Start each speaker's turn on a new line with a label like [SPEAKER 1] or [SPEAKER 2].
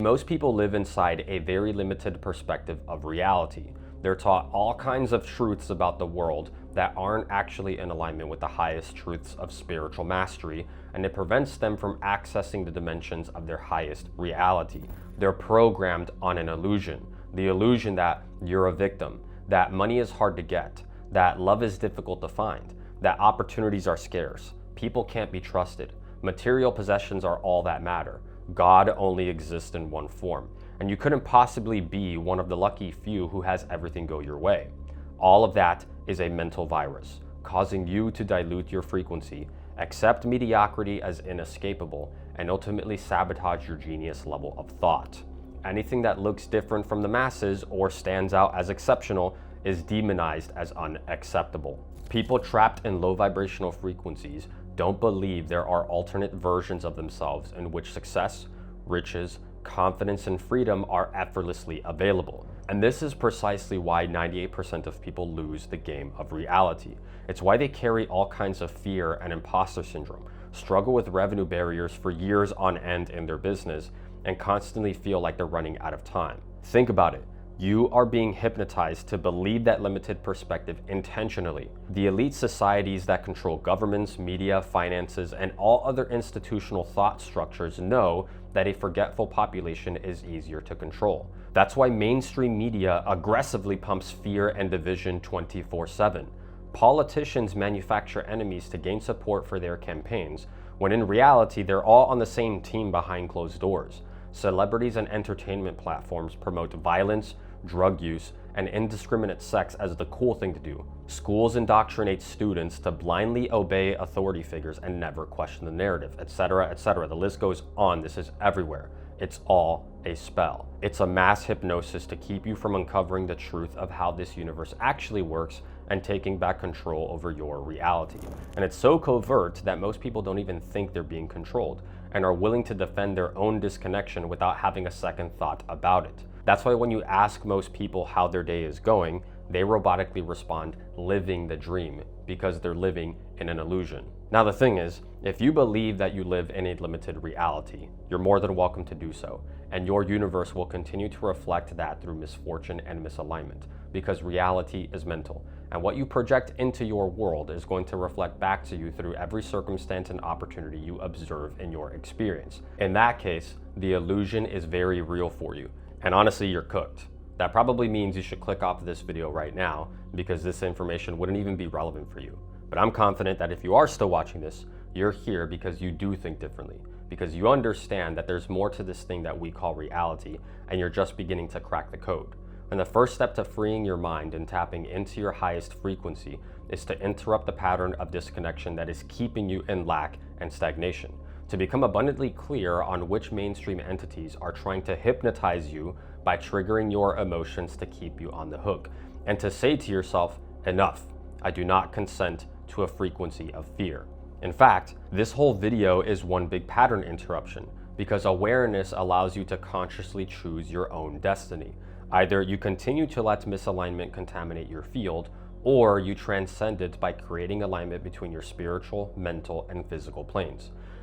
[SPEAKER 1] Most people live inside a very limited perspective of reality. They're taught all kinds of truths about the world that aren't actually in alignment with the highest truths of spiritual mastery, and it prevents them from accessing the dimensions of their highest reality. They're programmed on an illusion, the illusion that you're a victim, that money is hard to get, that love is difficult to find, that opportunities are scarce, people can't be trusted, material possessions are all that matter. God only exists in one form, and you couldn't possibly be one of the lucky few who has everything go your way. All of that is a mental virus, causing you to dilute your frequency, accept mediocrity as inescapable, and ultimately sabotage your genius level of thought. Anything that looks different from the masses or stands out as exceptional is demonized as unacceptable. People trapped in low vibrational frequencies don't believe there are alternate versions of themselves in which success, riches, confidence, and freedom are effortlessly available. And this is precisely why 98% of people lose the game of reality. It's why they carry all kinds of fear and imposter syndrome, struggle with revenue barriers for years on end in their business, and constantly feel like they're running out of time. Think about it. You are being hypnotized to believe that limited perspective intentionally. The elite societies that control governments, media, finances, and all other institutional thought structures know that a forgetful population is easier to control. That's why mainstream media aggressively pumps fear and division 24/7. Politicians manufacture enemies to gain support for their campaigns, when in reality they're all on the same team behind closed doors. Celebrities and entertainment platforms promote violence, drug use, and indiscriminate sex as the cool thing to do. Schools indoctrinate students to blindly obey authority figures and never question the narrative, etc., etc. The list goes on. This is everywhere. It's all a spell. It's a mass hypnosis to keep you from uncovering the truth of how this universe actually works and taking back control over your reality. And it's so covert that most people don't even think they're being controlled and are willing to defend their own disconnection without having a second thought about it. That's why when you ask most people how their day is going, they robotically respond, living the dream, because they're living in an illusion. Now the thing is, if you believe that you live in a limited reality, you're more than welcome to do so, and your universe will continue to reflect that through misfortune and misalignment, because reality is mental, and what you project into your world is going to reflect back to you through every circumstance and opportunity you observe in your experience. In that case, the illusion is very real for you, and honestly, you're cooked. That probably means you should click off this video right now, because this information wouldn't even be relevant for you. But I'm confident that if you are still watching this, you're here because you do think differently, because you understand that there's more to this thing that we call reality, and you're just beginning to crack the code. And the first step to freeing your mind and tapping into your highest frequency is to interrupt the pattern of disconnection that is keeping you in lack and stagnation. To become abundantly clear on which mainstream entities are trying to hypnotize you by triggering your emotions to keep you on the hook, and to say to yourself, enough, I do not consent to a frequency of fear. In fact, this whole video is one big pattern interruption, because awareness allows you to consciously choose your own destiny. Either you continue to let misalignment contaminate your field, or you transcend it by creating alignment between your spiritual, mental, and physical planes.